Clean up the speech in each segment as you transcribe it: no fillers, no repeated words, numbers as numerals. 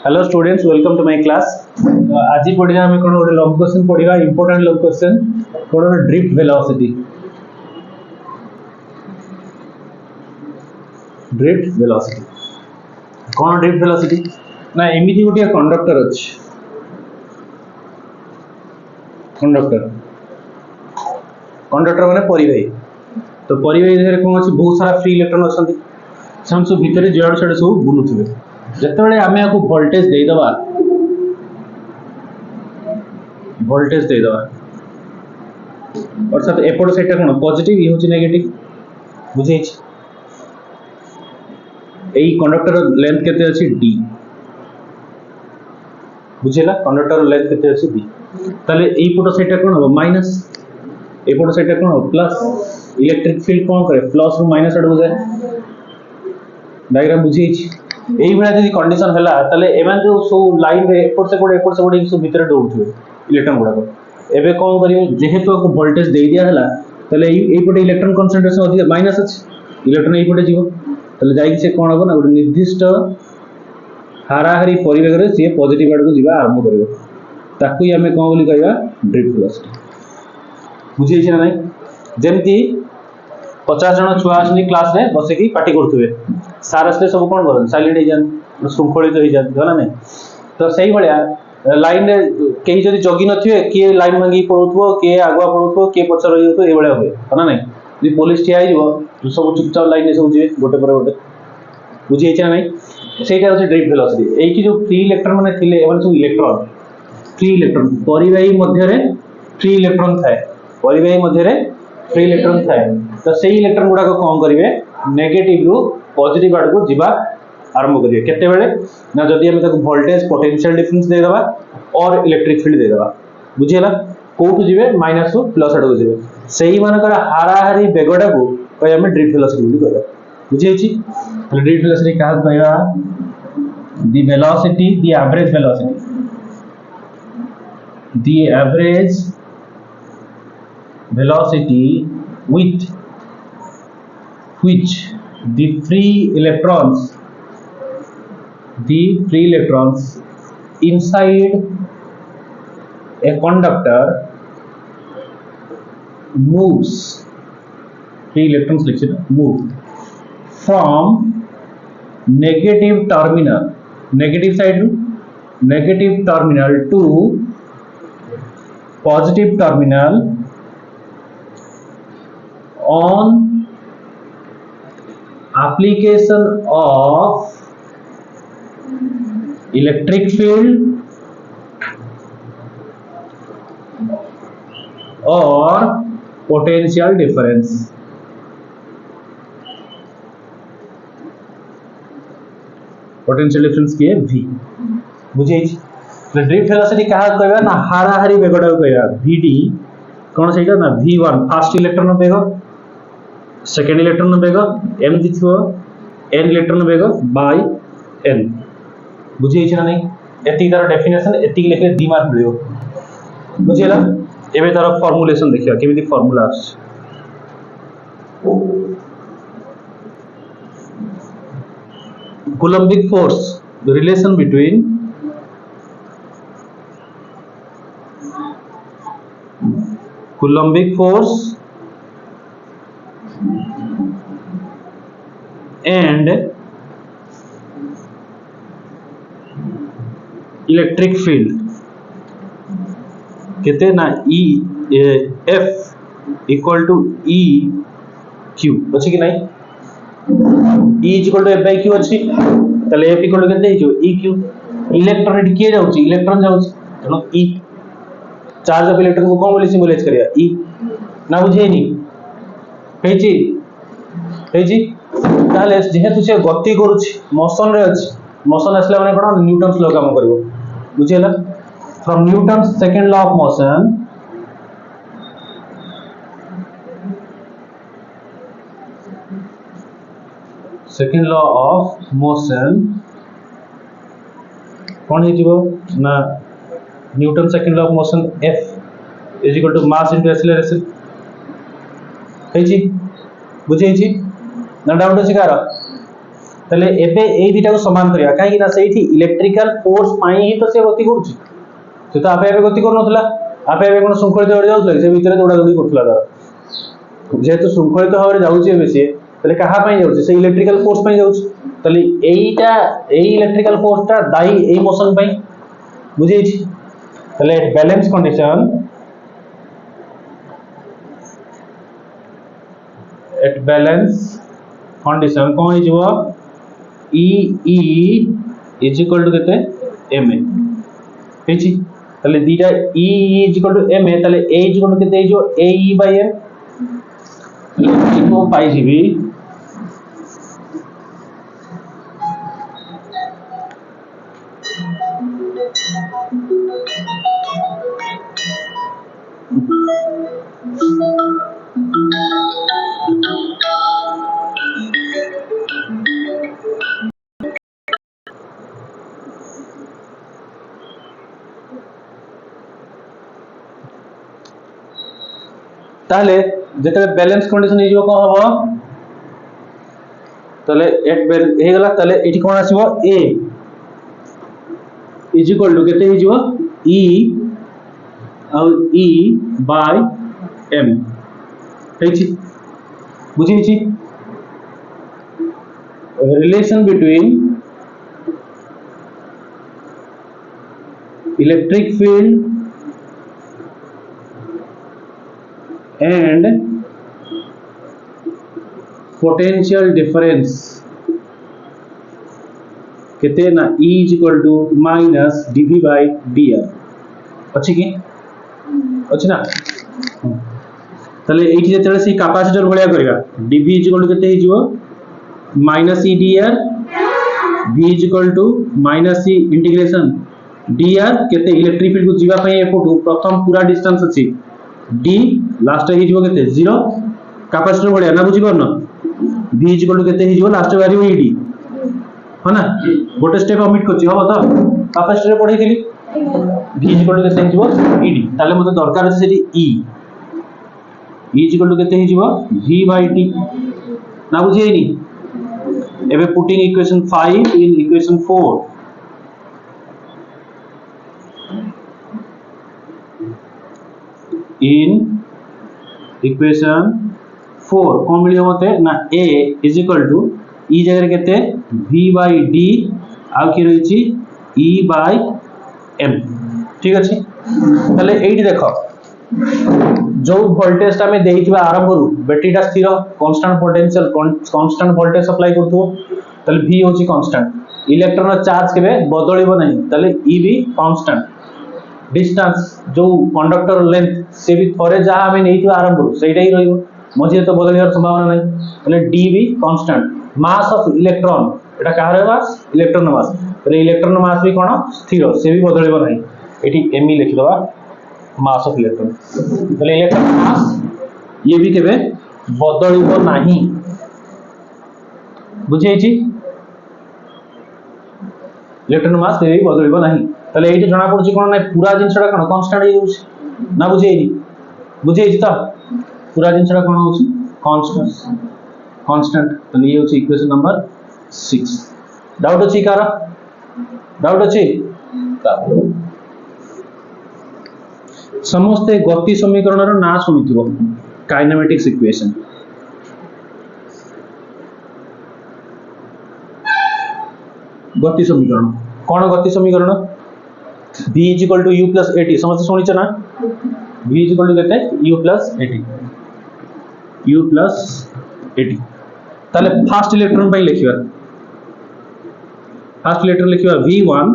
Hello students, welcome to my class. तो आज पढ़िया आम कौन गोटे लॉन्ग क्वेश्चन पढ़ा, इंपोर्टेंट लॉन्ग क्वेश्चन कौन ड्रिफ्ट वेलोसिटी। ड्रिफ्ट वेलोसिटी कौन? ड्रिफ्ट वेलोसिटी ना एमती गोटे कंडक्टर अच्छे, कंडक्टर कंडक्टर माने परिवाही। तो परिवाही कौन अच्छी बहुत सारा फ्री इलेक्ट्रॉन अच्छा सब भितर जुआड़ छुआड़े सब बुलूवे। जिते आम या वोल्टेज देदबा, वोल्टेज देदबा अर्थात एपट साइड कौन पॉजिटिव, ये हूँ नेगेटिव। बुझे यही कंडक्टर लेंथ केते अछि d, बुझेला कंडक्टर लेंथ केते अछि d। ताले एई पट साइड कौन हो माइनस, ए पट साइड कौन हो प्लस। इलेक्ट्रिक फील्ड कौन करे प्लस रु माइनस आड़ जाए। डायग्राम बुझे यही भाया जब कंडीशन है ताले एमान जो सब लाइन रे एपट से गोटे सब भितर दौड़ुवे इलेक्ट्रॉन गुड़ाक। एबे कौन करिवे जेहेतु आपको वोल्टेज दे दिया हला ताले एई पटे इलेक्ट्रॉन कंसंट्रेशन अधिक माइनस अछि, इलेक्ट्रॉन एई पटे जीवो ताले जाई से कौन हो ना गोटे निर्दिष्ट हाराहारी परिवेग रे से पॉजिटिव आड़ को जीवा आरंभ करिवो। ताकू हमें कौन बोली कहबा ड्रिफ्ट वेलोसिटी। बुझे छै ना? जेमती 50 जन छुआ आछनी क्लास रे बसे पार्टी करथुवे, सार असले सब कौन करन साइलेंट हो जान, श्रृंखलित हो जान है ना नहीं। तो सही भाया लाइन रे कहीं जदि जगी नथिवे किए लाइन भांगी पड़ुथबो, किए आगुआ पड़ुथबो, किए पछ रही होतो ए भलिया होय है ना नहीं। जदि पुलिस ठिया आइबो तो सब चुपचाप लाइन रे सब जे गोटे पर गोटे। बुझी छै ना नहीं? सेटा होय ड्रिफ्ट वेलोसिटी। एई की जो फ्री इलेक्ट्रॉन माने थिले एवन सब इलेक्ट्रॉन, फ्री इलेक्ट्रॉन परिवाही मध्य रे फ्री इलेक्ट्रॉन थाए, परिवाही मध्य रे फ्री इलेक्ट्रॉन थाए। तो सेही इलेक्ट्रॉन गुडा को कौन करिवे नेगेटिव रु पॉजिटिव आड़ को जीवा आरंभ करिवे। केते बेले ना जदि हम ताको वोल्टेज पोटेंशियल डिफरेंस दे देबा और इलेक्ट्रिक फील्ड दे देबा। बुझियला कोठु जीवे माइनस रु प्लस आड़ को जीवे। सेही मानकर हाराहारी बेगडा को कय हम ड्रिफ्ट वेलोसिटी बोली कहबा। बुझियै छी तो ड्रिफ्ट वेलोसिटी का कहबा the velocity, the average velocity, the average velocity with which the free electrons inside a conductor moves, free electrons move from negative terminal, negative side negative terminal to positive terminal on application of electric field or potential difference। Potential difference की है v। बुझे drift velocity क्या कहबा ना हाराहारी बेगडा को कहबा vd कौन सेटा ना v1 फर्स्ट इलेक्ट्रॉन बेग, सेकंड इलेक्ट्रॉन बेग एमती थो n इलेक्ट्रॉन बेग बाय n। बुझे छै ना नहीं? एती तार डेफिनेशन एती लिखले 2 मार्क मिलियो। बुझियला एबे तार फार्मुलेशन देखिया केमिति फार्मूला आछ। Coulombic force, the relation between Coulombic force and electric field केते ना E F equal to E Q अछि कि नहीं? E is equal to F by Q अच्छी ताले F equal to केते हिजो E Q। इलेक्ट्रॉन एट किए जाउची इलेक्ट्रॉन जाउची तनो E चार्ज ऑफ इलेक्ट्रॉन को कौन बोली सिमुलेट करिया E ना बुझे नी हेजी ताले जेहेतु से गति करूची मोशन रे अछि, मोशन असला माने कोन न्यूटन्स लॉ काम करबो। बुझियला from Newton's second law of motion कौन हो ना Newton second law of motion F is equal to mass into acceleration. बुझे ना डाउट अच्छी कार तले एबे ए दिटा को समान करिया काहे ना सेठी इलेक्ट्रिकल फोर्स पाई ही तो से गति करूची से तो आपे गति कर नथला आपे कोन शृंखलित हो जाउतला से भीतर दौड़ा दौड़ी करथला जेहेतु शृंखलित भाव जाऊँगी ए सी तले कहा जाऊँ से इलेक्ट्रिकल फोर्स जाऊँ तले एईटा इलेक्ट्रिकल फोर्स टा दायी ए मोशन पई बुझे तले balance condition at balance condition कौन हो ई इज इक्वल टू केते एम ए हेची तले दीटा E is equal to M A तले ए इज इक्वल टू केते जो ए ई बाय एम को पाई जीबी ताले जेते बैलेंस कंडीशन हे जो को हबो ताले एट हे गला ताले एठी कोन आसीबो ए इज इक्वल टू केते हे जो ई और ई बाय एम हेची बुझी छी relation between electric field and potential difference केते ना E is equal to minus dV by dr अछि कि अछि ना तले एठी जेतले से कैपेसिटर भलिया करिया dV is equal to केते हिजो minus E dr V is equal to minus E integration dr केते इलेक्ट्रिक फील्ड को जीवा पई एपटू प्रथम पूरा डिस्टेंस अछि d लास्ट हे जीवो केते 0 कैपेसिटर भलिया ना बुझी परनो v इज इक्वल टू केते हे जीवो लास्ट वैल्यू ed है ना गोटे स्टेप ओमिट करछि हो तो कैपेसिटर पढै थिली v इज इक्वल टू केते हे जीवो ed ताले मते दरकार अछि सेठी e इज इक्वल टू केते हे जीवो v बाय t ना बुझिएनी एबे putting equation 5 in equation 4 in equation 4 कौन मिली होते ना a is equal to e जगह केते v by d आ की रही छी e by m ठीक अछि तले एठी देखो जो वोल्टेज ता में देहितबा आरंभ करू बैटरीटा स्थिर constant potential constant voltage supply करथो तले v होची कांस्टेंट इलेक्ट्रॉन चार्ज केबे बदलिबो नहीं तले e भी कांस्टेंट डिस्टेंस जो कंडक्टर लेंथ से भी थोड़े जहाँ हमें नहीं थी आरंभ करू सेटा ही रहिबो मझे तो बदलियार संभावना नहीं तले d भी कांस्टेंट मास ऑफ इलेक्ट्रॉन एटा काहर मास इलेक्ट्रॉन मास तले इलेक्ट्रॉन मास भी कोन स्थिर से भी बदलिबो नहीं एठी m ही लिखि दवा मास ऑफ इलेक्ट्रॉन तले इलेक्ट्रॉन मास ये भी केबे बदलिबो नहीं बुझे छी इलेक्ट्रॉन मास के भी बदलिबो नहीं तले एठी जणा पड़छि कोन नै पूरा जिंसडा कोन कांस्टेंट होउछि ना बुझेई त पूरा जिंसडा कोन होउछि कांस्टेंट तले ये होउछि इक्वेशन नंबर 6 डाउट अछि कार डाउट अछि समस्त गति समीकरण रो ना सुनिथिबो काइनेमेटिक्स इक्वेशन गति समीकरण कोन गति समीकरण v is equal to u plus at समस्त सुनिछ ना v is equal to केते u plus at ताले फर्स्ट इलेक्ट्रॉन पई लिखिबा फर्स्ट इलेक्ट्रॉन लिखिबा v1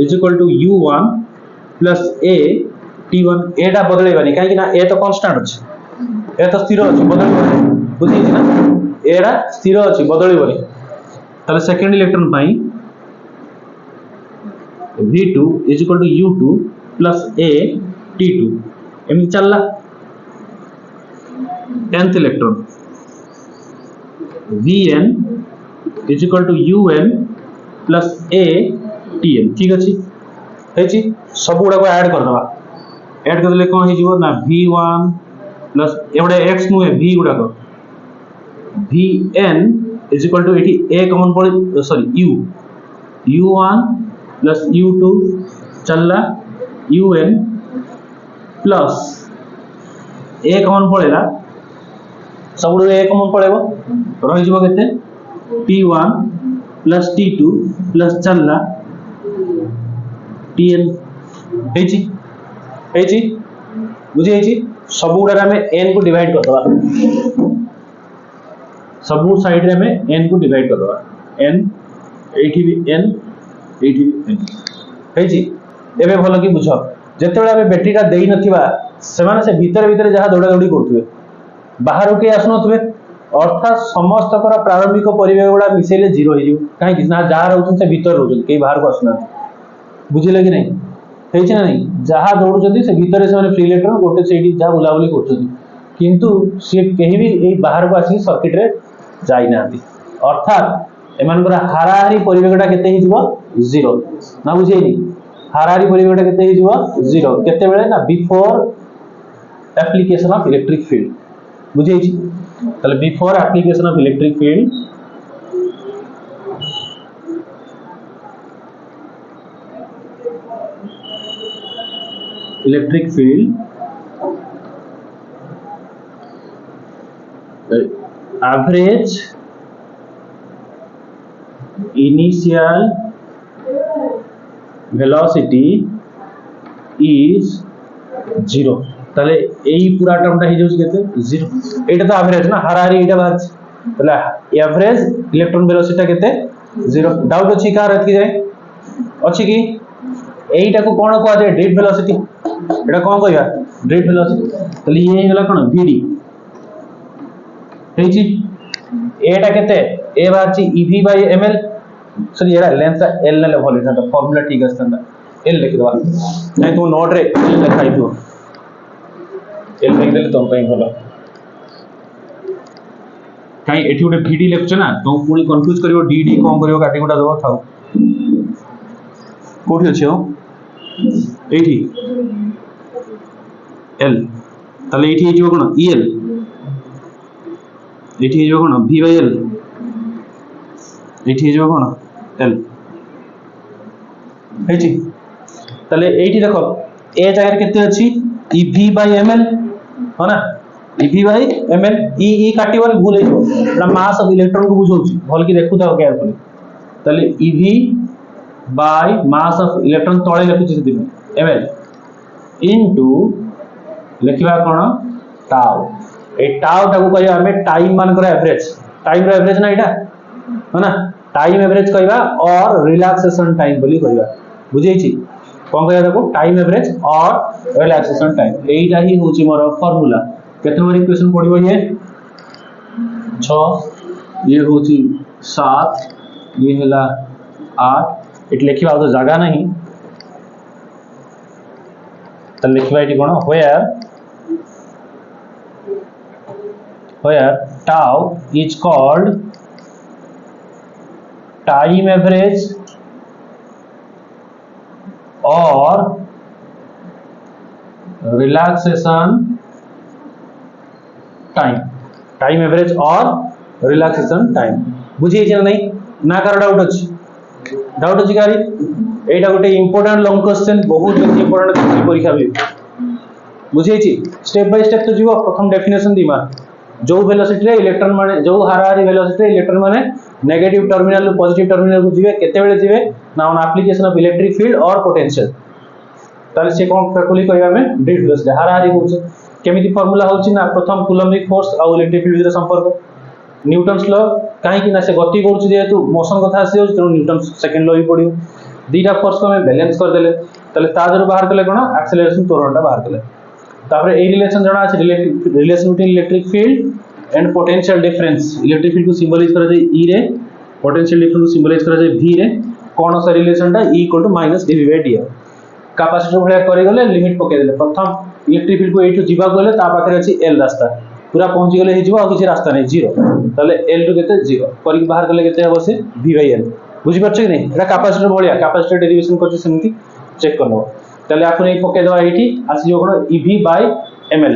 is equal to u1 plus a t1 एटा बदलैबानी काहे कि ना a तो कांस्टेंट अछि ए तो स्थिर अछि बदलैबानी बुझी छी ना एरा स्थिर अछि बदलैबानी ताले सेकंड इलेक्ट्रॉन पई v2 is equal to u2 plus a t2 एमि चलला 10th electron vn is equal to un plus a tn ठीक अछि हेची सब गुडा को ऐड कर दबा ऐड कर देले कोन हे जीवो ना v1 plus एवडे x नु v गुडा को vn इज इक्वल टू एटी ए कॉमन पड़े सॉरी u1 प्लस u2 चलला un प्लस ए कॉमन पड़ेगा सब ए कॉमन पड़ेबो रही जिवो केते t1 प्लस t2 प्लस चलला tn हेची बुझी हेची सब गुडा में n को डिवाइड कर दवा सब साइड रे में n को डिवाइड कर दवा n एठी भी n एठी भी n हेची एबे भलो की बुझ जेतेबेला आमे बैटरी का देई नथिबा सेमाने से भीतर भीतर जहा दौड़ा दौड़ी करथुबे बाहर के आसनथुबे अर्थात समस्त कर प्रारंभिक परिवेश गुडा मिसेले जीरो हो जिवो काहे ना जहा रहउछन से भीतर रहउछन के बाहर को आसना बुझिले कि नहीं हेछि ना नहीं जहा दौड़ुछन से भीतर से माने फ्री इलेक्ट्रॉन गोटे सेठी जहा बुलाबुली करछन किंतु से कहीं भी ए बाहर को आसी सर्किट रे जाई नांती अर्थात एमानकर हाराहारी परिवेशटा केते हि जिवो जीरो ना बुझेनी हाराहारी परिवेशटा केते हि जिवो जीरो केते बेले ना before application of electric field बुझेछि ताले before application of electric field average initial velocity is 0 ताले एई पूरा टर्मटा हि जोछि केते 0 एटा तो एवरेज ना हाराहारी एटा बाहर ताले एवरेज इलेक्ट्रॉन वेलोसिटी केते 0 डाउट अछि कार एतकी जाय अछि कि एईटा को कोन को जाय ड्रिफ्ट वेलोसिटी एटा कोन कहया ड्रिफ्ट वेलोसिटी ताले ये होला कोन vd हेछि एटा केते ए बाची ev by ml sorry era length l ने लेवल इटा फार्मूला ठीक असतंदा l लिख दवा नै तो नोट रे l लिखाई दो l लिख देले तुम पई भलो काई एठी उडे vd लेखछ ना तो पूरी कंफ्यूज करिवो dd कोन करिवो काटी गोटा दबो थाउ कोठी अछि हो एठी l ताले एठी हिजो कोन el एठी हिजो कोन v by l एठी हिजो कोन l हेची ताले एठी देखो ए जगह केते अछि ev by ml हो ना ev by ml e काटिबो भूल हेजो एटा मास ऑफ इलेक्ट्रॉन को बुझौछि भल की देखु थाओ केयरफुली ताले ev by mass of electron तळे लिखुछि सेदिन ml इनटू लिखिबा कोन टाउ ए टाउ टाको कहया हमें टाइम मानकर एवरेज टाइम रो एवरेज ना एटा हो ना टाइम एवरेज कहबा और रिलैक्सेशन टाइम बोली कहबा बुझैछि कोन कहया देखो टाइम एवरेज और रिलैक्सेशन टाइम एइटा ही होछि मोर फार्मूला केते नंबर इक्वेशन पडिबो ये 6 ये होछि 7 ये हला 8 इट लिखिबा तो जागा नहीं त लिखिबा इटी कोन where tau is called time average or relaxation time average or relaxation time बुझिए छ नहीं ना कर डाउट अछि कारी एटा गोटे इंपोर्टेंट लॉन्ग क्वेश्चन बहुत बेसी इंपोर्टेंट परीक्षा भी बुझिए छी स्टेप बाय स्टेप तो जीव प्रथम डेफिनेशन दिमा जो वेलोसिटी रे इलेक्ट्रॉन माने जो हाराहारी वेलोसिटी रे इलेक्ट्रॉन माने नेगेटिव टर्मिनल पॉजिटिव टर्मिनल को जीवे केते बेले जीवे ना on application of electric field और पोटेंशियल ताले से कोन कैलकुलेट करबा में ड्रिफ्ट वेलोसिटी हाराहारी होछ केमिति फार्मूला होछि ना प्रथम कूलम्बिक फोर्स और इलेक्ट्रिक फील्ड रे संपर्क न्यूटन्स लॉ काहे कि ना से गति करछ जेतु मोशन कथा आसी होछ तो न्यूटन्स सेकंड लॉ ही पडियो दीटा फोर्स को में बैलेंस कर देले ताले ताजर बाहर कले कोन एक्सेलरेशन त्वरणटा बाहर कले तापर ए रिलेशन जणा अछि relation between electric field and potential difference electric field को सिंबलाइज करा जाय e रे पोटेंशियल डिफरेंस को सिंबलाइज करा जाय v रे कोन सा रिलेशनटा e - dv/dr कैपेसिटर भलिया करि गले लिमिट पके देले प्रथम इलेक्ट्रिक फील्ड को एटू जीवा गले ता पाखरे अछि l रास्ता पूरा पहुंच गले हे जीवा आ किछि रास्ता नै 0 ताले l टू केते 0 करि बाहर गले केते हबो से v/l बुझि परछ कि नै एटा कैपेसिटर भलिया कैपेसिटर डेरिवेशन करछि सेमति चेक करनो ताले आपण ए पके दवा एठी आसी जो कोन ev by ml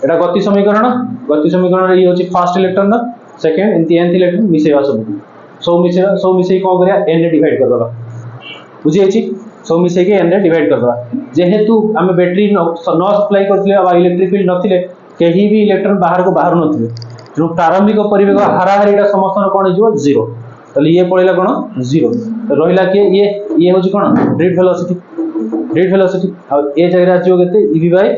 एटा गति समीकरण रे ई होछि फर्स्ट इलेक्ट्रॉन सेकेंड एमती nth इलेक्ट्रॉन मिसेवा सब मिसे कौन करिया n रे डिवाइड कर दबा बुझी अछि सब मिसे के n रे डिवाइड कर दबा जेहेतु हम बैटरी न सप्लाई करथिले आ इलेक्ट्रिक फील्ड नथिले केही भी इलेक्ट्रॉन बाहर को बाहर नथिले जो प्रारंभिक परिवेग हाराहारीटा समस्त कोन हिजो 0 तले ये पळेला कोन 0 तो रहिला के ये होची कोन ड्रिफ्ट वेलोसिटी आ ए जगह आजियो केते ev बाय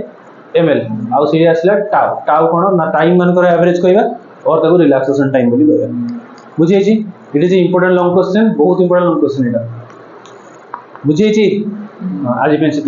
ml आ से आसला टाउ टाउ कोन ना टाइम मान कर एवरेज कहबा और ताको रिलैक्सेशन टाइम बोली कहबा बुझी छी it is important long question बहुत इंपोर्टेंट लॉन्ग क्वेश्चन एटा बुझी छी आज पे से